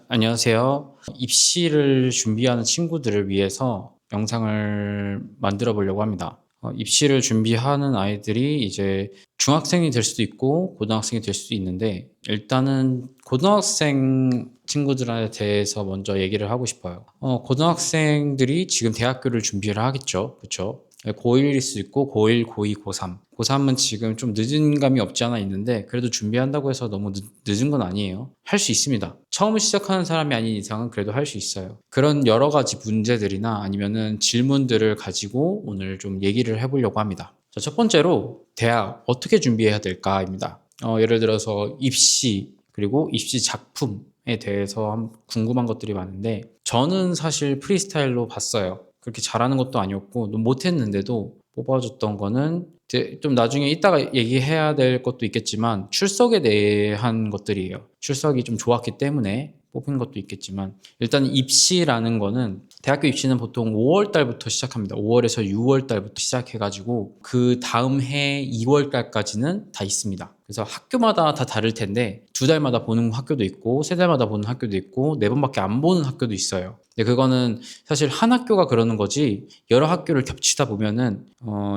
안녕하세요. 입시를 준비하는 친구들을 위해서 영상을 만들어 보려고 합니다. 입시를 준비하는 아이들이 이제 중학생이 될 수도 있고 고등학생이 될 수도 있는데, 일단은 고등학생 친구들에 대해서 먼저 얘기를 하고 싶어요. 고등학생들이 지금 대학교를 준비를 하겠죠. 그렇죠? 고1일 수 있고 고1, 고2, 고3. 고3은 지금 좀 늦은 감이 없지 않아 있는데, 그래도 준비한다고 해서 너무 늦은 건 아니에요. 할 수 있습니다. 처음 시작하는 사람이 아닌 이상은 그래도 할 수 있어요. 그런 여러 가지 문제들이나 아니면은 질문들을 가지고 오늘 좀 얘기를 해보려고 합니다. 자, 첫 번째로 대학 어떻게 준비해야 될까입니다. 예를 들어서 입시, 그리고 입시 작품에 대해서 궁금한 것들이 많은데, 저는 사실 프리스타일로 봤어요. 그렇게 잘하는 것도 아니었고 못했는데도 뽑아줬던 거는 이제 좀 나중에 이따가 얘기해야 될 것도 있겠지만 출석에 대한 것들이에요. 출석이 좀 좋았기 때문에 뽑힌 것도 있겠지만, 일단 입시라는 거는, 대학교 입시는 보통 5월 달부터 시작합니다. 5월에서 6월 달부터 시작해가지고 그 다음 해 2월 달까지는 다 있습니다. 그래서 학교마다 다 다를 텐데, 2달마다 보는 학교도 있고 3달마다 보는 학교도 있고 4번밖에 안 보는 학교도 있어요. 근데 그거는 사실 한 학교가 그러는 거지, 여러 학교를 겹치다 보면은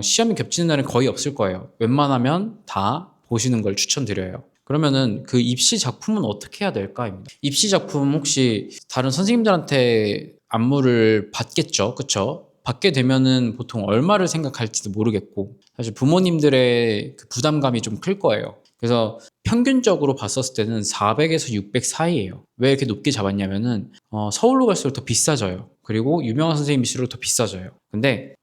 시험이 겹치는 날은 거의 없을 거예요. 웬만하면 다 보시는 걸 추천드려요. 그러면은 그 입시 작품은 어떻게 해야 될까입니다. 입시 작품 혹시 다른 선생님들한테 안무를 받겠죠, 그쵸? 받게 되면은 보통 얼마를 생각할지도 모르겠고, 사실 부모님들의 그 부담감이 좀 클 거예요. 그래서 평균적으로 봤었을 때는 400에서 600 사이예요. 왜 이렇게 높게 잡았냐면은 서울로 갈수록 더 비싸져요. 그리고 유명한 선생님일수록 더 비싸져요. 근데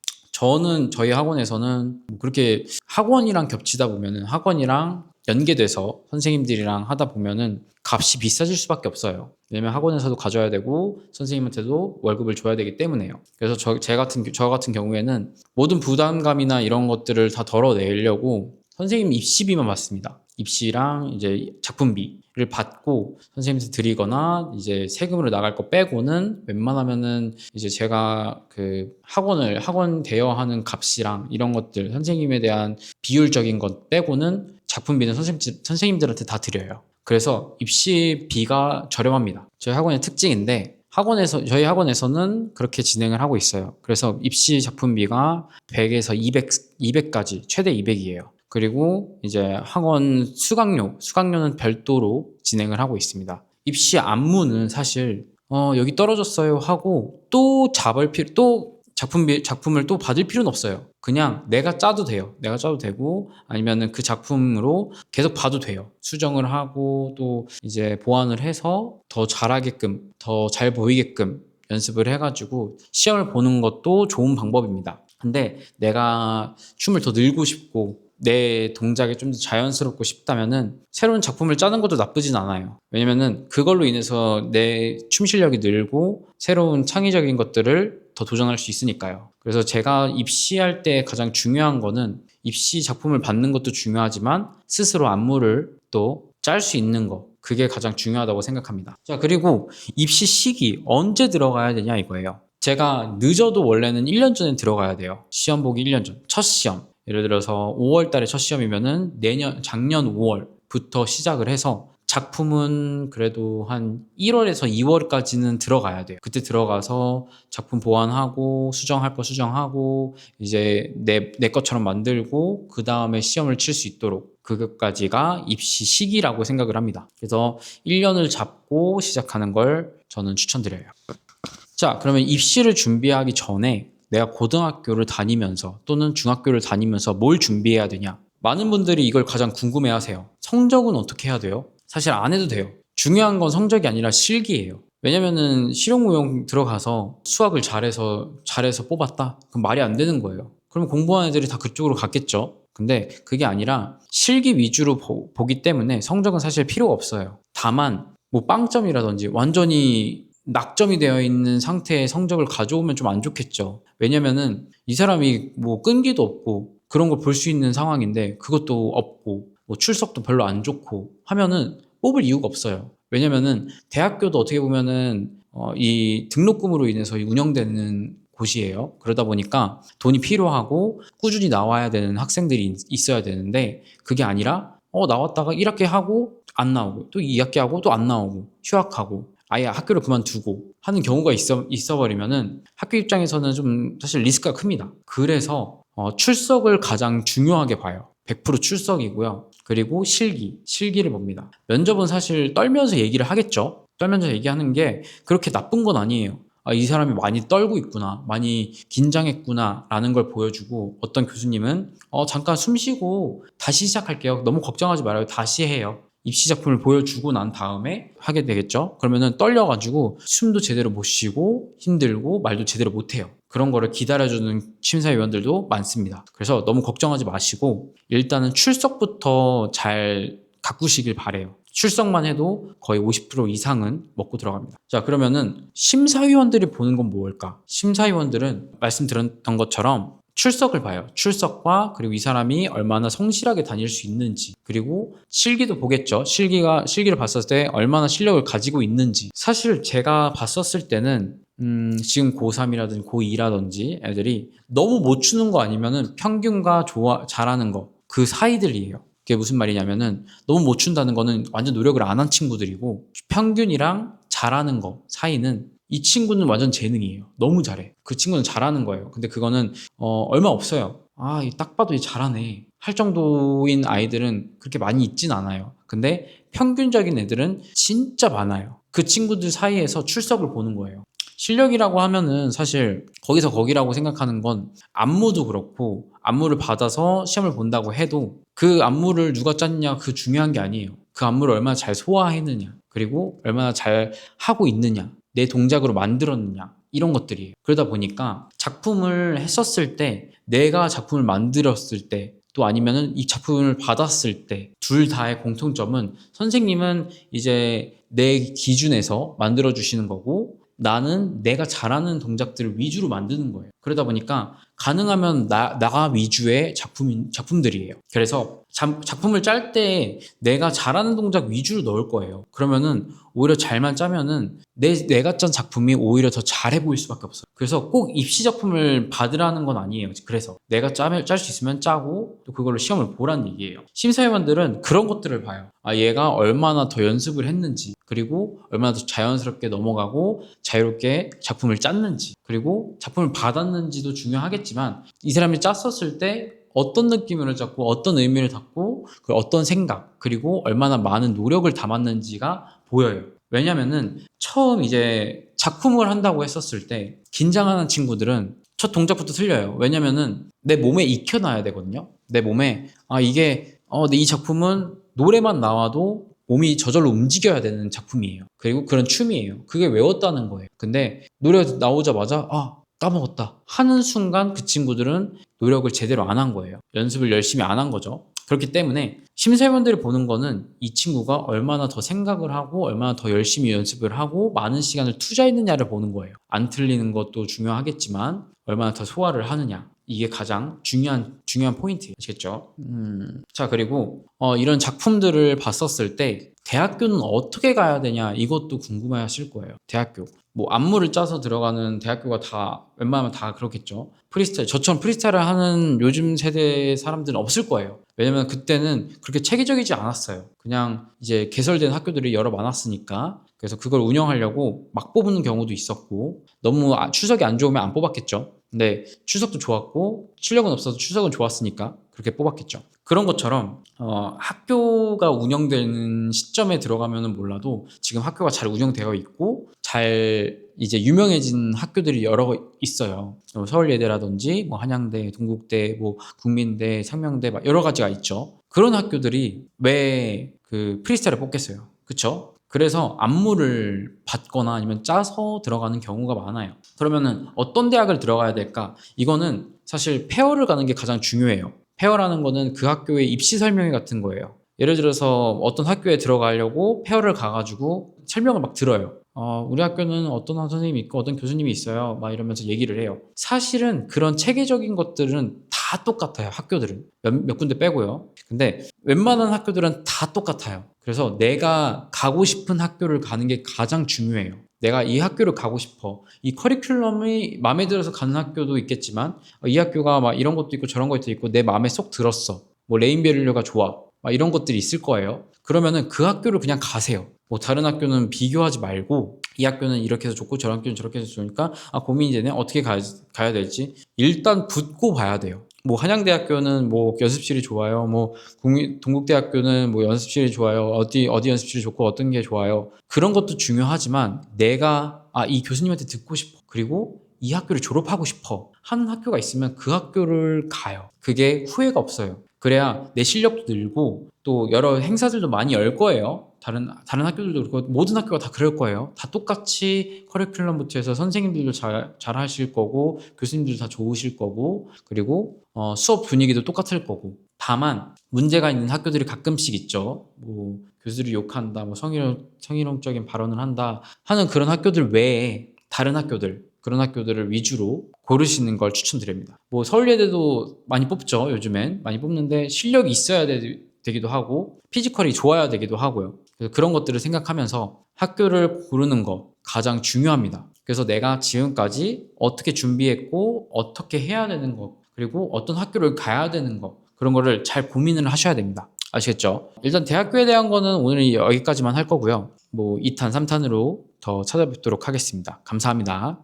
저희 학원에서는 그렇게 학원이랑 겹치다 보면은, 학원이랑 연계돼서 선생님들이랑 하다 보면은 값이 비싸질 수밖에 없어요. 왜냐면 학원에서도 가져야 되고 선생님한테도 월급을 줘야 되기 때문에요. 그래서 저 같은 경우에는 모든 부담감이나 이런 것들을 다 덜어내려고 선생님 입시비만 받습니다. 입시랑 이제 작품비를 받고 선생님한테 드리거나, 이제 세금으로 나갈 거 빼고는 웬만하면은 이제 제가 그 학원 대여하는 값이랑 이런 것들, 선생님에 대한 비율적인 것 빼고는 작품비는 선생님들한테 다 드려요. 그래서 입시비가 저렴합니다. 저희 학원의 특징인데, 저희 학원에서는 그렇게 진행을 하고 있어요. 그래서 입시 작품비가 100에서 200까지, 최대 200이에요. 그리고 이제 학원 수강료는 별도로 진행을 하고 있습니다. 입시 안무는 사실 여기 떨어졌어요 하고 또 작품을 또 받을 필요는 없어요. 그냥 내가 짜도 돼요. 내가 짜도 되고, 아니면은 그 작품으로 계속 봐도 돼요. 수정을 하고 또 이제 보완을 해서 더 잘하게끔, 더 잘 보이게끔 연습을 해가지고 시험을 보는 것도 좋은 방법입니다. 근데 내가 춤을 더 늘고 싶고 내 동작이 좀 더 자연스럽고 싶다면은 새로운 작품을 짜는 것도 나쁘진 않아요. 왜냐면은 그걸로 인해서 내 춤 실력이 늘고 새로운 창의적인 것들을 더 도전할 수 있으니까요. 그래서 제가 입시할 때 가장 중요한 거는, 입시 작품을 받는 것도 중요하지만 스스로 안무를 또 짤 수 있는 거, 그게 가장 중요하다고 생각합니다. 자, 그리고 입시 시기 언제 들어가야 되냐 이거예요. 제가 늦어도 원래는 1년 전에 들어가야 돼요. 시험 보기 1년 전. 첫 시험. 예를 들어서 5월 달에 첫 시험이면은 작년 5월부터 시작을 해서, 작품은 그래도 한 1월에서 2월까지는 들어가야 돼요. 그때 들어가서 작품 보완하고 수정할 거 수정하고 이제 내 것처럼 만들고 그 다음에 시험을 칠 수 있도록, 그것까지가 입시 시기라고 생각을 합니다. 그래서 1년을 잡고 시작하는 걸 저는 추천드려요. 자, 그러면 입시를 준비하기 전에 내가 고등학교를 다니면서 또는 중학교를 다니면서 뭘 준비해야 되냐? 많은 분들이 이걸 가장 궁금해 하세요. 성적은 어떻게 해야 돼요? 사실 안 해도 돼요. 중요한 건 성적이 아니라 실기예요. 왜냐면은 실용무용 들어가서 수학을 잘해서 뽑았다? 그럼 말이 안 되는 거예요. 그럼 공부하는 애들이 다 그쪽으로 갔겠죠? 근데 그게 아니라 실기 위주로 보기 때문에 성적은 사실 필요가 없어요. 다만 뭐 빵점이라든지 완전히 낙점이 되어 있는 상태의 성적을 가져오면 좀 안 좋겠죠. 왜냐면은 이 사람이 뭐 끈기도 없고 그런 걸 볼 수 있는 상황인데 그것도 없고 뭐 출석도 별로 안 좋고 하면은 뽑을 이유가 없어요. 왜냐면은 대학교도 어떻게 보면은 이 등록금으로 인해서 운영되는 곳이에요. 그러다 보니까 돈이 필요하고 꾸준히 나와야 되는 학생들이 있어야 되는데, 그게 아니라 나왔다가 1학기 하고 안 나오고 또 2학기 하고 또 안 나오고 휴학하고, 아예 학교를 그만두고 하는 경우가 있어버리면은 학교 입장에서는 좀 사실 리스크가 큽니다. 그래서 출석을 가장 중요하게 봐요. 100% 출석이고요. 그리고 실기를 봅니다. 면접은 사실 떨면서 얘기를 하겠죠. 떨면서 얘기하는 게 그렇게 나쁜 건 아니에요. 이 사람이 많이 떨고 있구나, 많이 긴장했구나 라는 걸 보여주고, 어떤 교수님은 잠깐 숨 쉬고 다시 시작할게요, 너무 걱정하지 말아요, 다시 해요, 입시 작품을 보여주고 난 다음에 하게 되겠죠. 그러면은 떨려가지고 숨도 제대로 못 쉬고 힘들고 말도 제대로 못 해요. 그런 거를 기다려주는 심사위원들도 많습니다. 그래서 너무 걱정하지 마시고 일단은 출석부터 잘 가꾸시길 바래요. 출석만 해도 거의 50% 이상은 먹고 들어갑니다. 자, 그러면은 심사위원들이 보는 건 뭘까? 심사위원들은 말씀드렸던 것처럼 출석을 봐요. 출석과 그리고 이 사람이 얼마나 성실하게 다닐 수 있는지, 그리고 실기도 보겠죠. 실기를 봤을 때 얼마나 실력을 가지고 있는지. 사실 제가 봤었을 때는 지금 고3이라든지 고2라든지 애들이 너무 못 추는 거 아니면은 평균과 잘하는 거 그 사이들이에요. 그게 무슨 말이냐면은 너무 못 춘다는 거는 완전 노력을 안 한 친구들이고, 평균이랑 잘하는 거 사이는 이 친구는 완전 재능이에요. 너무 잘해. 그 친구는 잘하는 거예요. 근데 그거는 얼마 없어요. 딱 봐도 잘하네 할 정도인 아이들은 그렇게 많이 있진 않아요. 근데 평균적인 애들은 진짜 많아요. 그 친구들 사이에서 출석을 보는 거예요. 실력이라고 하면은 사실 거기서 거기라고 생각하는 건, 안무도 그렇고 안무를 받아서 시험을 본다고 해도 그 안무를 누가 짰냐 그 중요한 게 아니에요. 그 안무를 얼마나 잘 소화했느냐, 그리고 얼마나 잘 하고 있느냐, 내 동작으로 만들었느냐, 이런 것들이에요. 그러다 보니까 작품을 했었을 때, 내가 작품을 만들었을 때, 또 아니면은 이 작품을 받았을 때, 둘 다의 공통점은 선생님은 이제 내 기준에서 만들어 주시는 거고, 나는 내가 잘하는 동작들을 위주로 만드는 거예요. 그러다 보니까 가능하면 나 위주의 작품들이에요. 그래서 작품을 짤 때 내가 잘하는 동작 위주로 넣을 거예요. 그러면은 오히려 잘만 짜면은 내가 짠 작품이 오히려 더 잘해 보일 수밖에 없어요. 그래서 꼭 입시 작품을 받으라는 건 아니에요. 그래서 내가 짤 수 있으면 짜고 또 그걸로 시험을 보라는 얘기예요. 심사위원들은 그런 것들을 봐요. 얘가 얼마나 더 연습을 했는지, 그리고 얼마나 더 자연스럽게 넘어가고 자유롭게 작품을 짰는지, 그리고 작품을 받았는지도 중요하겠지만, 이 사람이 짰었을 때 어떤 느낌으로 짰고 어떤 의미를 담고 어떤 생각, 그리고 얼마나 많은 노력을 담았는지가 보여요. 왜냐면은 처음 이제 작품을 한다고 했었을 때 긴장하는 친구들은 첫 동작부터 틀려요. 왜냐면은 내 몸에 익혀놔야 되거든요. 내 몸에 이게 이 작품은 노래만 나와도 몸이 저절로 움직여야 되는 작품이에요. 그리고 그런 춤이에요. 그게 외웠다는 거예요. 근데 노래 나오자마자 까먹었다 하는 순간 그 친구들은 노력을 제대로 안 한 거예요. 연습을 열심히 안 한 거죠. 그렇기 때문에 심사위원들이 보는 거는 이 친구가 얼마나 더 생각을 하고 얼마나 더 열심히 연습을 하고 많은 시간을 투자했느냐를 보는 거예요. 안 틀리는 것도 중요하겠지만 얼마나 더 소화를 하느냐, 이게 가장 중요한 포인트예요. 아시겠죠? 자, 그리고 이런 작품들을 봤었을 때 대학교는 어떻게 가야 되냐, 이것도 궁금해 하실 거예요. 대학교 뭐 안무를 짜서 들어가는 대학교가 다 웬만하면 다 그렇겠죠. 저처럼 프리스타일을 하는 요즘 세대 사람들은 없을 거예요. 왜냐면 그때는 그렇게 체계적이지 않았어요. 그냥 이제 개설된 학교들이 여러 많았으니까. 그래서 그걸 운영하려고 막 뽑는 경우도 있었고, 너무 추석이 안 좋으면 안 뽑았겠죠. 근데 추석도 좋았고 실력은 없어서 추석은 좋았으니까 그렇게 뽑았겠죠. 그런 것처럼 학교가 운영되는 시점에 들어가면은 몰라도 지금 학교가 잘 운영되어 있고 잘 이제 유명해진 학교들이 여러 있어요. 서울예대라든지 뭐 한양대, 동국대, 뭐 국민대, 상명대, 막 여러 가지가 있죠. 그런 학교들이 왜 그 프리스타일을 뽑겠어요? 그쵸? 그래서 안무를 받거나 아니면 짜서 들어가는 경우가 많아요. 그러면은 어떤 대학을 들어가야 될까? 이거는 사실 페어를 가는 게 가장 중요해요. 페어라는 거는 그 학교의 입시 설명회 같은 거예요. 예를 들어서 어떤 학교에 들어가려고 페어를 가가지고 설명을 막 들어요. 우리 학교는 어떤 선생님이 있고 어떤 교수님이 있어요, 막 이러면서 얘기를 해요. 사실은 그런 체계적인 것들은 다 똑같아요. 학교들은 몇 군데 빼고요. 근데 웬만한 학교들은 다 똑같아요. 그래서 내가 가고 싶은 학교를 가는 게 가장 중요해요. 내가 이 학교를 가고 싶어, 이 커리큘럼이 마음에 들어서 가는 학교도 있겠지만, 이 학교가 막 이런 것도 있고 저런 것도 있고 내 마음에 쏙 들었어, 뭐 레인베를류가 좋아, 막 이런 것들이 있을 거예요. 그러면은 그 학교를 그냥 가세요. 뭐 다른 학교는 비교하지 말고 이 학교는 이렇게 해서 좋고 저런 학교는 저렇게 해서 좋으니까 고민이 되네. 어떻게 가야 될지 일단 붙고 봐야 돼요. 뭐 한양대학교는 뭐 연습실이 좋아요. 뭐 동국대학교는 뭐 연습실이 좋아요. 어디 연습실이 좋고 어떤 게 좋아요. 그런 것도 중요하지만 내가 이 교수님한테 듣고 싶어. 그리고 이 학교를 졸업하고 싶어 하는 학교가 있으면 그 학교를 가요. 그게 후회가 없어요. 그래야 내 실력도 늘고 또 여러 행사들도 많이 열 거예요. 다른 학교들도 그렇고 모든 학교가 다 그럴 거예요. 다 똑같이 커리큘럼부터 해서 선생님들도 잘 하실 거고 교수님들도 다 좋으실 거고 그리고 수업 분위기도 똑같을 거고 다만 문제가 있는 학교들이 가끔씩 있죠. 뭐 교수들이 욕한다, 뭐 성희롱적인 발언을 한다 하는 그런 학교들 외에 다른 학교들 그런 학교들을 위주로 고르시는 걸 추천드립니다. 뭐 서울예대도 많이 뽑죠. 요즘엔 많이 뽑는데 실력이 있어야 되기도 하고 피지컬이 좋아야 되기도 하고요. 그래서 그런 것들을 생각하면서 학교를 고르는 거 가장 중요합니다. 그래서 내가 지금까지 어떻게 준비했고 어떻게 해야 되는 거 그리고 어떤 학교를 가야 되는 거 그런 거를 잘 고민을 하셔야 됩니다. 아시겠죠? 일단 대학교에 대한 거는 오늘 여기까지만 할 거고요. 뭐 2탄, 3탄으로 더 찾아뵙도록 하겠습니다. 감사합니다.